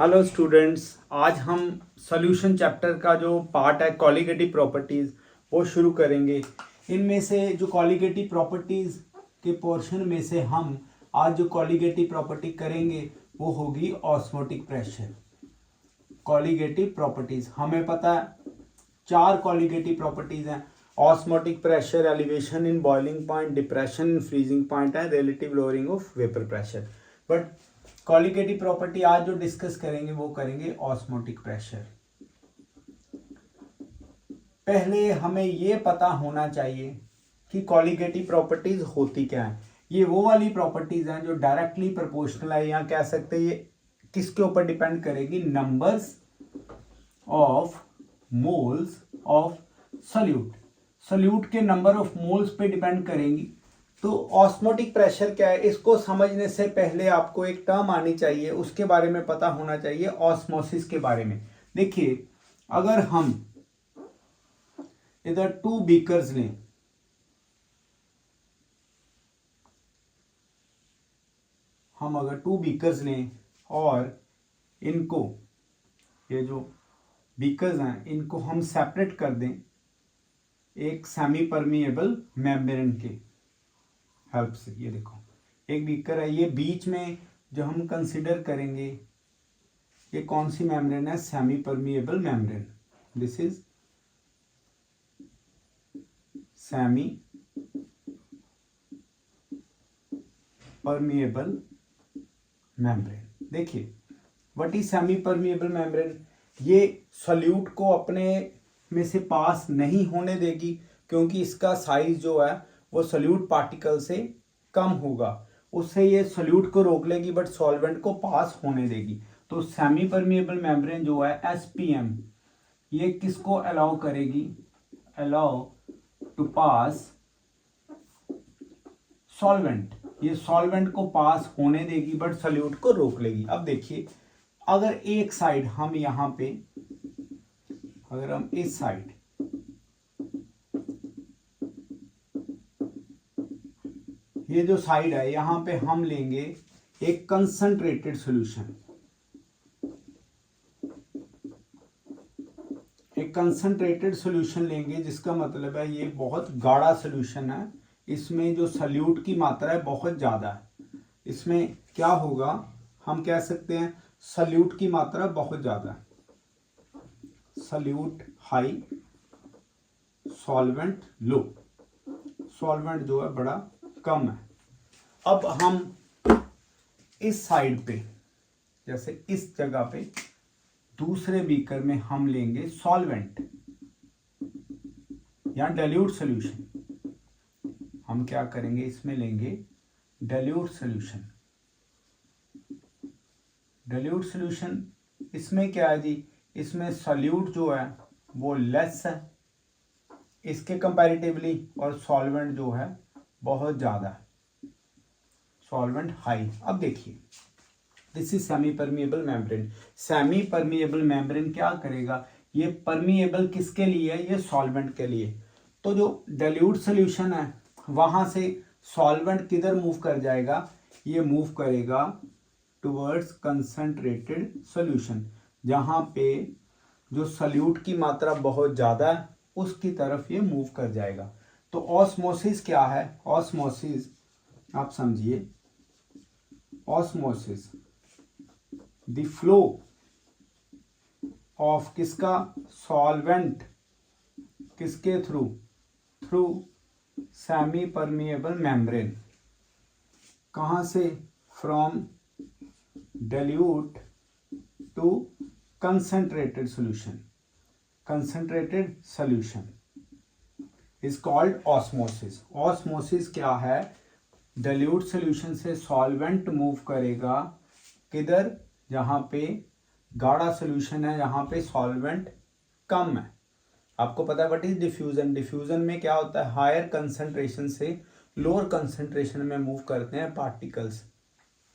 Hello students, आज हम solution chapter का जो पार्ट है कॉलिगेटिव प्रॉपर्टीज़ वो शुरू करेंगे। इनमें से जो कॉलिगेटिव प्रॉपर्टीज़ के पोर्शन में से हम आज जो कॉलिगेटिव प्रॉपर्टी करेंगे वो होगी ऑस्मोटिक प्रेशर। कॉलिगेटिव प्रॉपर्टीज़ हमें पता है 4 कॉलिगेटिव प्रॉपर्टीज़ हैं। Osmotic pressure, elevation in boiling point, depression in freezing point है, relative lowering of vapour pressure. But colligative property आज जो डिस्कस करेंगे वो करेंगे ऑस्मोटिक प्रेशर। पहले हमें ये पता होना चाहिए कि कॉलिगेटिव प्रॉपर्टीज होती क्या है। ये वो वाली प्रॉपर्टीज हैं जो डायरेक्टली प्रोपोर्शनल है, या कह सकते हैं ये किसके ऊपर डिपेंड करेगी, numbers of moles of solute. Solute के नंबर ऑफ मोल्स पे डिपेंड करेंगी। तो ऑस्मोटिक प्रेशर क्या है, इसको समझने से पहले आपको एक टर्म आनी चाहिए, उसके बारे में पता होना चाहिए, ऑस्मोसिस के बारे में। देखिए, अगर हम इधर 2 बीकर्स लें, हम अगर 2 बीकर्स लें और इनको, ये जो बीकर्स हैं इनको हम सेपरेट कर दें एक सेमी परमिएबल मेम्ब्रेन के हेल्प से। ये देखो, एक बीकर है, ये बीच में जो हम कंसिडर करेंगे ये कौन सी मेम्ब्रेन है, semi permeable membrane. This is semi permeable membrane. देखिए, what is semi permeable membrane. ये सॉल्यूट को अपने में से पास नहीं होने देगी, क्योंकि इसका साइज जो है वो सॉल्यूट पार्टिकल से कम होगा, उससे ये सॉल्यूट को रोक लेगी बट सॉल्वेंट को पास होने देगी। तो सेमी परमिएबल मेम्ब्रेन जो है एसपीएम, ये किसको अलाउ करेगी, अलाउ टू पास सॉल्वेंट। ये सॉल्वेंट को पास होने देगी बट सॉल्यूट को रोक लेगी। अब देखिए, अगर एक साइड हम यहां पे, अगर हम इस साइड ये जो साइड है यहां पे हम लेंगे एक कंसंट्रेटेड सॉल्यूशन, एक कंसंट्रेटेड सॉल्यूशन लेंगे, जिसका मतलब है ये बहुत गाढ़ा सॉल्यूशन है, इसमें जो सॉल्यूट की मात्रा है बहुत ज्यादा है। इसमें क्या होगा, हम कह सकते हैं सॉल्यूट की मात्रा बहुत ज्यादा है, सॉल्यूट हाई, सॉल्वेंट लो, सॉल्वेंट जो है बड़ा कम है। अब हम इस साइड पे, जैसे इस जगह पे दूसरे बीकर में हम लेंगे सॉल्वेंट या डाइल्यूट सॉल्यूशन। हम क्या करेंगे, इसमें लेंगे डाइल्यूट सॉल्यूशन। डाइल्यूट सॉल्यूशन इसमें क्या है जी, इसमें सॉल्यूट जो है वो लेस है इसके कंपैरेटिवली, और सॉल्वेंट जो है बहुत ज्यादा है, सॉल्वेंट हाई। अब देखिए, this is semi permeable membrane. Semi permeable membrane क्या करेगा, ये परमिएबल किसके लिए है, ये सॉल्वेंट के लिए। तो जो डाइल्यूट सॉल्यूशन है वहां से सॉल्वेंट किधर मूव कर जाएगा, ये मूव करेगा टुवर्ड्स कंसंट्रेटेड सॉल्यूशन, जहां पे जो सॉल्यूट की मात्रा बहुत ज्यादा है उसकी तरफ ये मूव कर जाएगा। तो ऑस्मोसिस क्या है, ऑस्मोसिस आप समझिए, ऑस्मोसिस द फ्लो ऑफ किसका, सॉल्वेंट, किसके through, through semi permeable membrane. कहां से, from dilute to concentrated solution, concentrated solution is called osmosis. Osmosis क्या है, डाइल्यूट सॉल्यूशन से सॉल्वेंट मूव करेगा किधर, जहां पे गाढ़ा सॉल्यूशन है, जहां पे सॉल्वेंट कम है। आपको पता है व्हाट इज डिफ्यूजन। डिफ्यूजन में क्या होता है, हायर कंसंट्रेशन से लोअर कंसंट्रेशन में मूव करते हैं पार्टिकल्स।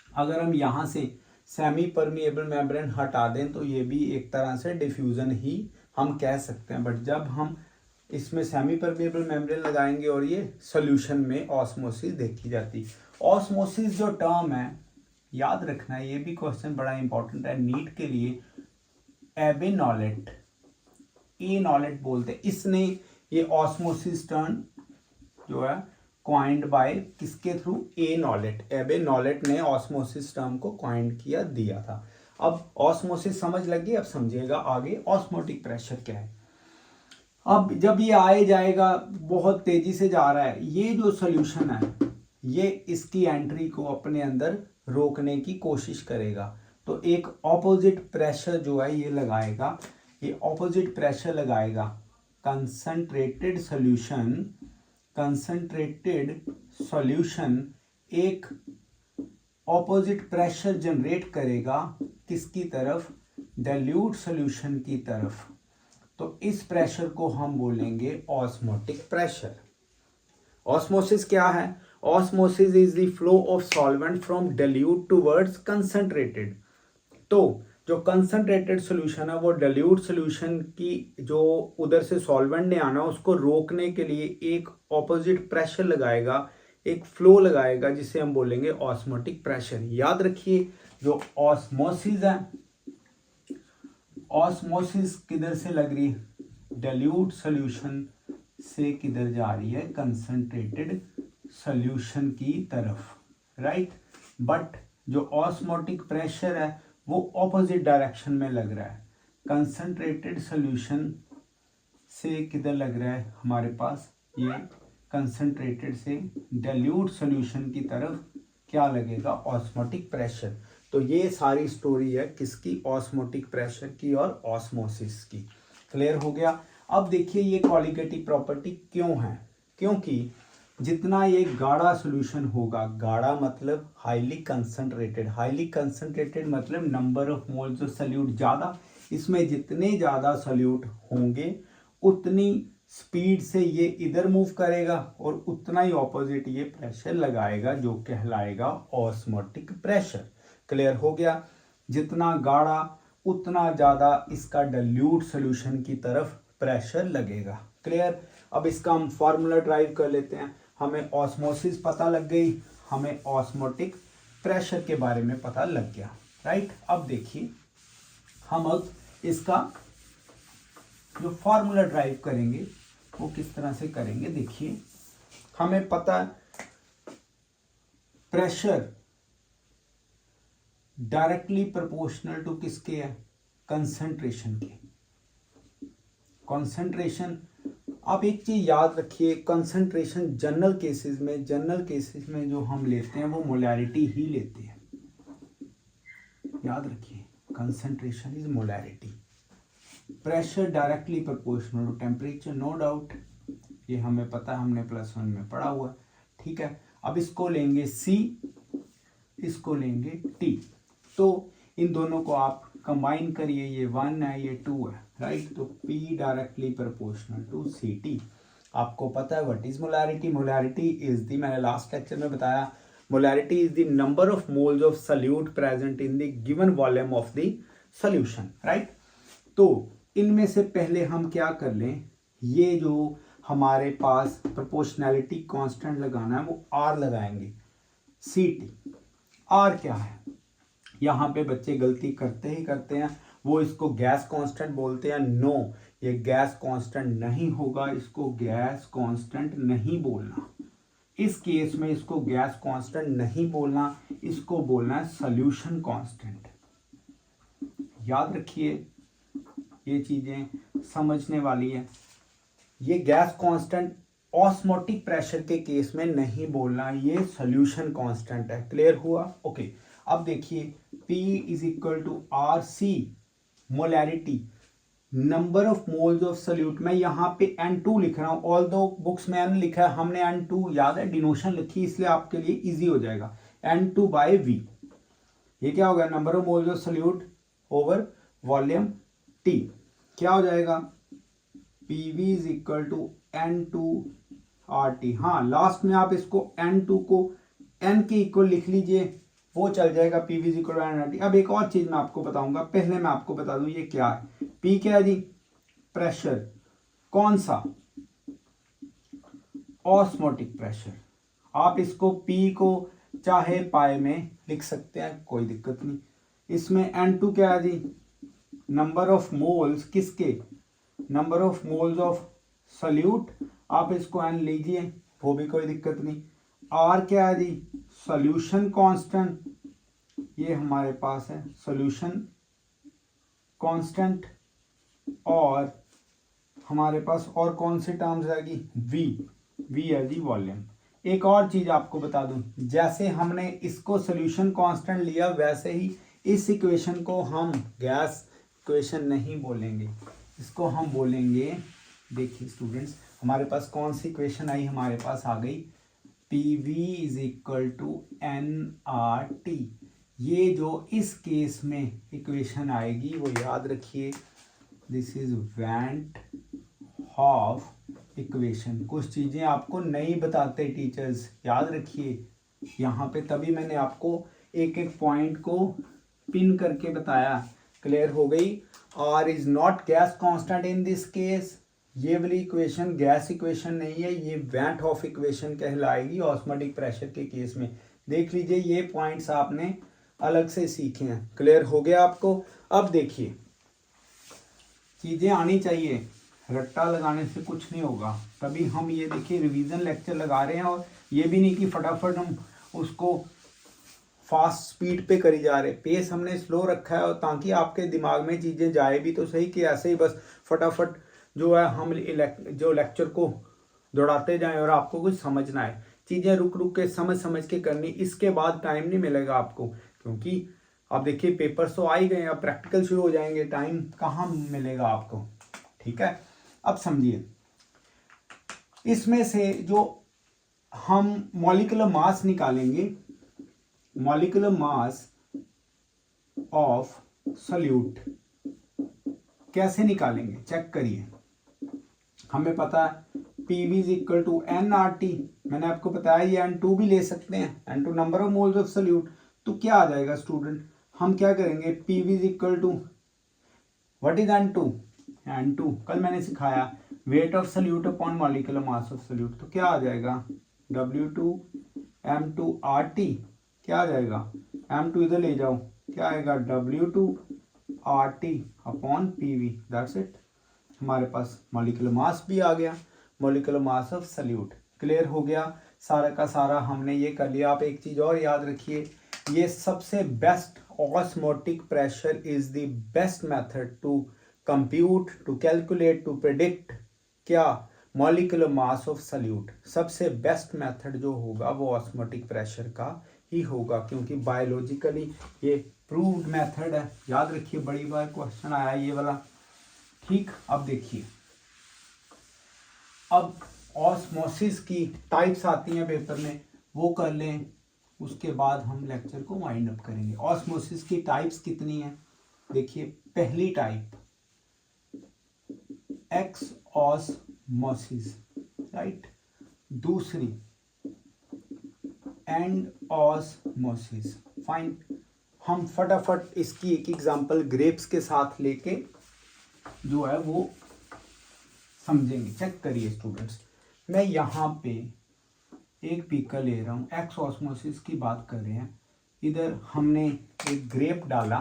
अगर हम यहां से सेमी परमिएबल मेम्ब्रेन हटा दें तो ये भी एक तरह से डिफ्यूजन ही हम कह सकते हैं, बट जब हम इसमें सेमी परमिएबल मेम्ब्रेन लगाएंगे और ये सॉल्यूशन में ऑस्मोसिस देखी जाती। ऑस्मोसिस जो टर्म है याद रखना है, ये भी क्वेश्चन बड़ा इंपॉर्टेंट है नीट के लिए। एबे नॉलेट, ए नॉलेट बोलते हैं, इसने ये ऑस्मोसिस टर्म जो है क्वाइंड बाय किसके थ्रू, ए नॉलेट। एबे नॉलेट ने ऑस्मोसिस टर्म को क्वाइंड किया दिया था। अब ऑस्मोसिस समझ लगी, अब समझिएगा आगे ऑस्मोटिक प्रेशर क्या है। अब जब ये आए जाएगा, बहुत तेजी से जा रहा है, ये जो सोल्यूशन है ये इसकी एंट्री को अपने अंदर रोकने की कोशिश करेगा। तो एक ऑपोजिट प्रेशर जो है ये लगाएगा, ये ऑपोजिट प्रेशर लगाएगा। कंसंट्रेटेड सॉल्यूशन एक ऑपोजिट प्रेशर जनरेट करेगा किसकी तरफ, डाइल्यूट सॉल्यूशन की तरफ। तो इस प्रेशर को हम बोलेंगे ऑस्मोटिक प्रेशर। ऑस्मोसिस क्या है, osmosis is the flow of solvent from dilute towards concentrated. तो जो कंसंट्रेटेड सॉल्यूशन है वो डाइल्यूट सॉल्यूशन की जो उधर से सॉल्वेंट ने आना उसको रोकने के लिए एक ऑपोजिट प्रेशर लगाएगा, एक फ्लो लगाएगा, जिसे हम बोलेंगे ऑस्मोटिक प्रेशर। याद रखिए जो ऑस्मोसिस है, ऑस्मोसिस किधर से लग रही है, डाइल्यूट सॉल्यूशन से किधर जा रही है, कंसंट्रेटेड सॉल्यूशन की तरफ, राइट। बट जो ऑस्मोटिक प्रेशर है वो ऑपोजिट डायरेक्शन में लग रहा है, कंसंट्रेटेड सॉल्यूशन से किधर लग रहा है हमारे पास, ये कंसंट्रेटेड से डाइल्यूट सॉल्यूशन की तरफ क्या लगेगा, ऑस्मोटिक प्रेशर। तो ये सारी स्टोरी है किसकी, ऑस्मोटिक प्रेशर की और ऑस्मोसिस की। क्लियर हो गया। अब देखिए ये कॉलिगेटिव प्रॉपर्टी क्यों है, क्योंकि जितना ये गाढ़ा सॉल्यूशन होगा, गाढ़ा मतलब हाईली कंसंट्रेटेड मतलब number of moles of solute ज़्यादा, इसमें जितने ज़्यादा सॉल्यूट होंगे उतनी स्पीड से ये इधर मूव करेगा और उतना ही ऑपोजिट ये प्रेशर लगाएगा जो कहलाएगा ऑस्मोटिक प्रेशर। क्लियर हो गया। जितना गाढ़ा उतना ज़्यादा इसका डाइल्यूट सॉल्यूशन की तरफ प्रेशर लगेगा। क्लियर। अब इसका हम फार्मूला ड्राइव कर लेते हैं। हमें ऑस्मोसिस पता लग गई, हमें ऑस्मोटिक प्रेशर के बारे में पता लग गया, राइट। अब देखिए हम अब इसका जो फार्मूला ड्राइव करेंगे वो किस तरह से करेंगे। देखिए हमें पता प्रेशर डायरेक्टली प्रोपोर्शनल टू किसके है, कंसंट्रेशन के। कंसंट्रेशन, आप एक चीज याद रखिए, कंसंट्रेशन जनरल केसेस में जो हम लेते हैं वो मोलैरिटी ही लेते हैं। याद रखिए concentration is molarity. Pressure directly proportional to temperature, no doubt, ये हमें पता है, हमने +1 में पढ़ा हुआ। ठीक है, अब इसको लेंगे C, इसको लेंगे T। तो इन दोनों को आप कंबाइन करिए, ये 1 है ये 2 है, राइट। तो P directly proportional to CT। आपको पता है what is molarity. Molarity is the, मैंने लास्ट लेक्चर में बताया, molarity is the number of moles of solute present in the given volume of the solution, right. तो इनमें से पहले हम क्या कर लें, ये जो हमारे पास प्रोपोर्शनैलिटी कांस्टेंट लगाना है वो R लगाएंगे, CT। R क्या है, यहाँ पे बच्चे गलती करते ही करते हैं, वो इसको गैस कांस्टेंट बोलते हैं। नो, ये गैस कांस्टेंट नहीं होगा, इसको गैस कांस्टेंट नहीं बोलना। इस केस में इसको गैस कांस्टेंट नहीं बोलना, इसको बोलना है सॉल्यूशन कांस्टेंट। याद रखिए ये चीजें समझने वाली है। ये गैस कांस्टेंट ऑस्मोटिक प्रेशर के केस में नहीं बोलना, ये सॉल्यूशन कांस्टेंट है। क्लियर हुआ, ओके। अब देखिए P is equal to RC, molarity, number of moles of solute. मैं यहाँ पे N2 लिख रहा हूँ, ऑल दो बुक्स में N लिखा है, हमने N2 याद है डिनोशन लिखी, इसलिए आपके लिए इजी हो जाएगा। N2/V, ये क्या होगा, number of moles of solute over volume T। क्या हो जाएगा, PV is equal to N2RT। हाँ, लास्ट में आप इसको N2 को N के इक्वल लिख लीजिए, वो चल जाएगा। PV is equal to N2RT। अब एक और चीज मैं आपको बताऊंगा, पहले मैं आपको बता दूं ये क्या है। P क्या है जी, प्रेशर, कौन सा, ऑस्मोटिक प्रेशर। आप इसको P को चाहे पाए में लिख सकते हैं, कोई दिक्कत नहीं। इसमें N2 क्या है जी, नंबर ऑफ मोल्स किसके, number of moles of solute, आप इसको N लीजिए, वो भी कोई दिक्कत नहीं। R क्या है जी, सॉल्यूशन कांस्टेंट, ये हमारे पास है सॉल्यूशन कांस्टेंट। और हमारे पास और कौन सी टर्म्स आएगी, V है जी वॉल्यूम। एक और चीज आपको बता दूं, जैसे हमने इसको सॉल्यूशन कांस्टेंट लिया वैसे ही इस इक्वेशन को हम गैस इक्वेशन नहीं बोलेंगे, इसको हम बोलेंगे, देखिए स्टूडेंट्स हमारे पास कौन सी इक्वेशन आई, हमारे पास आ गई PV is equal to nRT। ये जो इस केस में इक्वेशन आएगी वो याद रखिए, this is van't Hoff equation. कुछ चीज़ें आपको नहीं बताते टीचर्स, याद रखिए यहाँ पे, तभी मैंने आपको एक एक पॉइंट को पिन करके बताया। क्लियर हो गई। R is not gas constant in this case, ये वाली इक्वेशन गैस इक्वेशन नहीं है, ये वेंट हॉफ इक्वेशन कहलाएगी ऑस्मोटिक प्रेशर के केस में। देख लीजिए ये पॉइंट्स आपने अलग से सीखे हैं। क्लियर हो गया आपको। अब देखिए चीज़ें आनी चाहिए, रट्टा लगाने से कुछ नहीं होगा। तभी हम ये देखिए रिवीजन लेक्चर लगा रहे हैं, और ये भी नहीं कि फटाफट हम उसको फास्ट स्पीड पे करी जा रहे, पेस हमने स्लो रखा है, और ताकि आपके दिमाग में चीज़ें जाए भी तो सही, कि ऐसे ही बस फटाफट जो है हम जो लेक्चर को दौड़ाते जाएं और आपको कुछ समझ ना आए। चीज़ें रुक रुक के समझ के करनी, इसके बाद टाइम नहीं मिलेगा आपको, क्योंकि आप देखिए पेपर्स तो आ ही गए, अब प्रैक्टिकल शुरू हो जाएंगे, टाइम कहाँ मिलेगा आपको। ठीक है, अब समझिए इसमें से जो हम मॉलिक्यूलर मास निकालेंगे, मॉलिक्यूलर मास ऑफ सॉल्यूट कैसे निकालेंगे, चेक करिए। हमें पता है PV is equal to nRT, मैंने आपको बताया ये N2 भी ले सकते हैं, N2 number of moles of solute. तो क्या आ जाएगा स्टूडेंट, हम क्या करेंगे, PV is equal to what is N2 कल मैंने सिखाया weight of solute upon molecular mass of solute. तो क्या आ जाएगा W2 M2RT, क्या आ जाएगा, M2 इधर ले जाओ, क्या आएगा W2 RT upon PV, that's it. हमारे पास मॉलिक्यूलर मास भी आ गया, molecular mass of solute. Clear हो गया सारा का सारा, हमने ये कर लिया। आप एक चीज़ और याद रखिए, ये सबसे best osmotic pressure is the best method to compute, to calculate, to predict क्या, मॉलिक्यूलर मास ऑफ सॉल्यूट। सबसे बेस्ट मेथड जो होगा वो ऑस्मोटिक प्रेशर का ही होगा, क्योंकि बायोलॉजिकली ये प्रूव्ड मेथड है। याद रखिए, बड़ी बार क्वेश्चन आया ये वाला। ठीक, अब देखिए, अब ऑस्मोसिस की टाइप्स आती हैं पेपर में, वो कर लें, उसके बाद हम लेक्चर को वाइंड अप करेंगे। ऑस्मोसिस की टाइप्स कितनी हैं, देखिए पहली टाइप एक्स ऑस्मोसिस, राइट, दूसरी एंड ऑस्मोसिस। फाइन, हम फटाफट इसकी एक एग्जांपल ग्रेप्स के साथ लेके जो है वो समझेंगे। चेक करिए स्टूडेंट्स, मैं यहाँ पे एक पीकर ले रहा हूँ, एक्स ऑस्मोसिस की बात कर रहे हैं। इधर हमने एक ग्रेप डाला,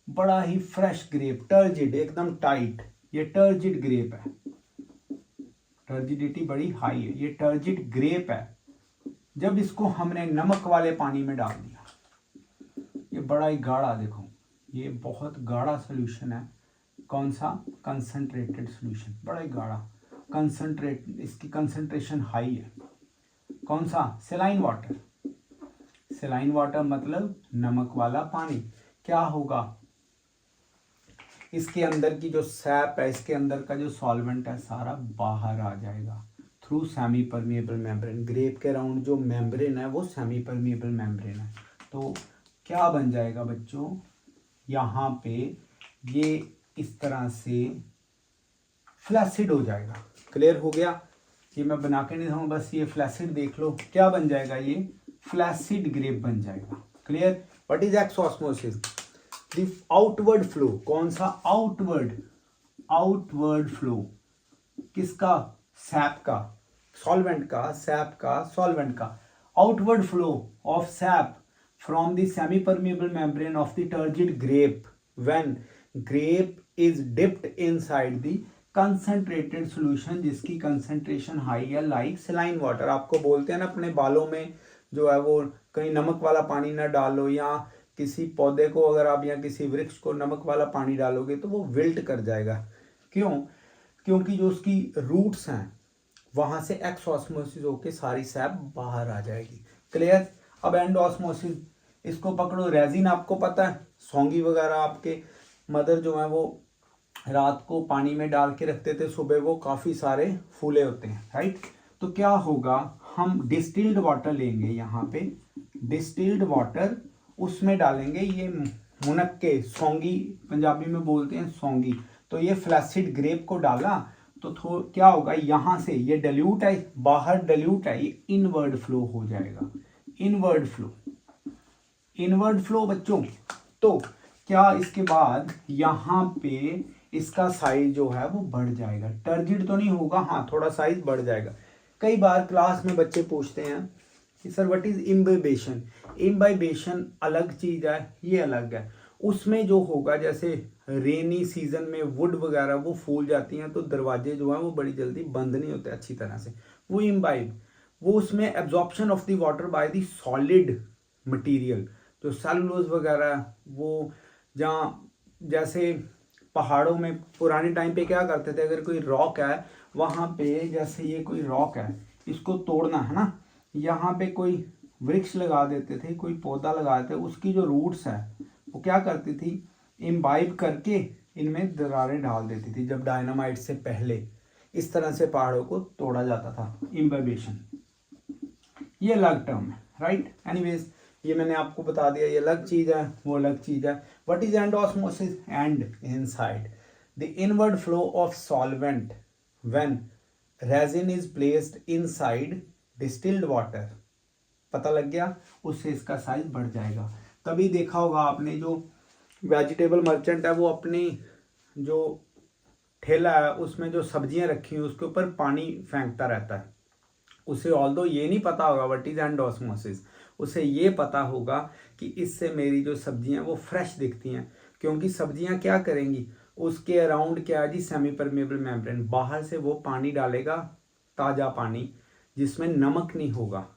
बड़ा ही फ्रेश ग्रेप, टर्जिड, एकदम टाइट, ये टर्जिड ग्रेप है, टर्जिडिटी बड़ी हाई है, ये टर्जिड ग्रेप है। जब इसको हमने नमक वाले पानी में डाल दिया, ये बड़ा ही गाढ़ा, देखो ये बहुत गाढ़ा सोल्यूशन है। कौन सा, कंसंट्रेटेड सोल्यूशन, बड़ा ही गाढ़ा, कंसंट्रेट, इसकी कंसंट्रेशन हाई है। कौन सा, सेलाइन वाटर, सेलाइन वाटर मतलब नमक वाला पानी। क्या होगा, इसके अंदर की जो सैप है, इसके अंदर का जो सॉल्वेंट है सारा बाहर आ जाएगा through semi permeable membrane. Grape के अराउंड जो मेम्ब्रेन है वो सेमी परमिएबल मेम्ब्रेन है। तो क्या बन जाएगा बच्चों, यहाँ पे ये इस तरह से फ्लैसिड हो जाएगा। क्लियर हो गया, ये मैं बना के नहीं दूँ, बस ये फ्लैसिड देख लो, क्या बन जाएगा, ये फ्लैसिड ग्रेप बन जाएगा। Clear. What is x osmosis, the outward flow, कौन सा, आउटवर्ड, आउटवर्ड फ्लो किसका, सैप का, सॉल्वेंट का, सैप का, सॉल्वेंट का, outward flow of SAP from the semi permeable membrane of the turgid grape when grape is dipped inside the concentrated solution जिसकी concentration high है like saline water। आपको बोलते हैं ना अपने बालों में जो है वो कहीं नमक वाला पानी ना डालो, या किसी पौधे को अगर आप या किसी वृक्ष को नमक वाला पानी डालोगे तो वो विल्ट कर जाएगा। क्यों? क्योंकि जो उसकी रूट्स हैं वहां से एक्स ऑस्मोसिस होके सारी सैप बाहर आ जाएगी। क्लियर? अब एंड ऑस्मोसिस, इसको पकड़ो। रेजिन आपको पता है, सौंगी वगैरह आपके मदर जो है वो रात को पानी में डाल के रखते थे, सुबह वो काफ़ी सारे फूले होते हैं, राइट। तो क्या होगा, हम डिस्टिल्ड वाटर लेंगे, यहाँ पे डिस्टिल्ड वाटर उसमें डालेंगे ये मुनक्के, सौंगी पंजाबी में बोलते हैं सौंगी। तो ये फ्लैसिड ग्रेप को डाला तो क्या होगा, यहाँ से ये डाइल्यूट है, बाहर डाइल्यूट है, ये इनवर्ड फ्लो हो जाएगा। इनवर्ड फ्लो, इनवर्ड फ्लो बच्चों। तो क्या इसके बाद यहाँ पे इसका साइज जो है वो बढ़ जाएगा, टर्जिड तो नहीं होगा, हाँ थोड़ा साइज बढ़ जाएगा। कई बार क्लास में बच्चे पूछते हैं कि sir what is imbibition. Imbibition अलग चीज है, ये अलग है। उसमें जो होगा, जैसे रेनी सीजन में वुड वगैरह वो फूल जाती हैं तो दरवाजे जो हैं वो बड़ी जल्दी बंद नहीं होते अच्छी तरह से, वो इम्बाइब। वो उसमें absorption of the water by the solid material, जो सेलुलोज वगैरह, वो जहाँ जैसे पहाड़ों में पुराने टाइम पे क्या करते थे, अगर कोई रॉक है वहाँ पे, जैसे ये कोई रॉक है इसको तोड़ना है ना, यहाँ पे कोई वृक्ष लगा देते थे, कोई पौधा लगा देते थे, उसकी जो रूट्स है वो क्या करती थी, इम्बाइब करके इनमें दरारें डाल देती थी जब डायनामाइट से पहले। इस तरह से पहाड़ों को तोड़ा जाता था, इम्बाइबेशन। ये अलग टर्म है, राइट। एनीवेज ये मैंने आपको बता दिया, ये अलग चीज है, वो अलग चीज है। What is and osmosis? And inside the inward flow of solvent when resin is placed inside distilled water. पता लग गया, उससे इसका साइज बढ़ जाएगा। कभी देखा होगा आपने, जो वेजिटेबल मर्चेंट है वो अपनी जो ठेला है उसमें जो सब्जियां रखी हैं उसके ऊपर पानी फेंकता रहता है। उसे ऑल्दो ये नहीं पता होगा व्हाट इज एंड ऑस्मोसिस, उसे ये पता होगा कि इससे मेरी जो सब्जियां वो फ्रेश दिखती हैं। क्योंकि सब्जियां क्या करेंगी, उसके अराउंड क्या है जी, सेमी परमेबल मेम्ब्रेन, बाहर से वो पानी डालेगा, ताज़ा पानी जिसमें नमक नहीं होगा,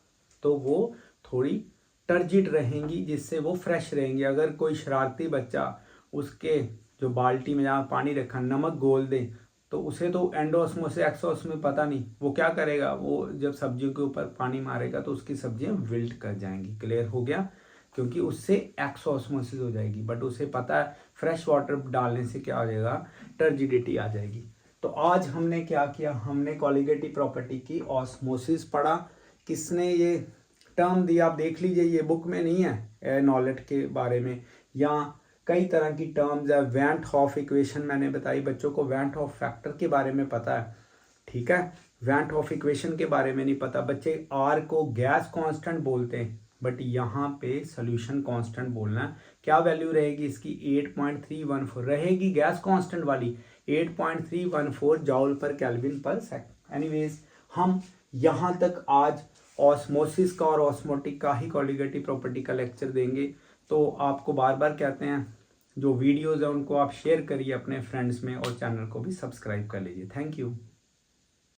तो वो थोड़ी टर्जिड रहेंगी, जिससे वो फ्रेश रहेंगी। अगर कोई शरारती बच्चा उसके जो बाल्टी में जहाँ पानी रखा नमक घोल दे, तो उसे तो एंडोस्मोसिस एक्सोस्मोसिस पता नहीं, वो क्या करेगा, वो जब सब्जियों के ऊपर पानी मारेगा तो उसकी सब्जियां विल्ट कर जाएंगी। क्लियर हो गया? क्योंकि उससे एक्सोस्मोसिस हो जाएगी, बट उसे पता है फ्रेश वाटर डालने से क्या हो जाएगा, टर्जिडिटी आ जाएगी। तो आज हमने क्या किया, हमने कॉलिगेटिव प्रॉपर्टी की ऑस्मोसिस पढ़ा। किसने ये टर्म दिया आप देख लीजिए, ये बुक में नहीं है नॉलेज के बारे में, या कई तरह की टर्म्स है। वैन हॉफ इक्वेशन मैंने बताई बच्चों को, वैन हॉफ फैक्टर के बारे में पता है, ठीक है। वैन हॉफ इक्वेशन के बारे में नहीं पता। बच्चे आर को गैस कांस्टेंट बोलते हैं, बट यहाँ पे सोल्यूशन कांस्टेंट बोलना है। क्या वैल्यू रहेगी इसकी, 8.314 रहेगी गैस कांस्टेंट वाली, 8.314 जॉल पर केल्विन पर सेकंड। एनीवेज हम यहाँ तक आज ऑस्मोसिस का और ऑस्मोटिक का ही कॉलिगेटिव प्रॉपर्टी का लेक्चर देंगे। तो आपको बार बार कहते हैं, जो वीडियोज़ है उनको आप शेयर करिए अपने फ्रेंड्स में, और चैनल को भी सब्सक्राइब कर लीजिए। Thank you.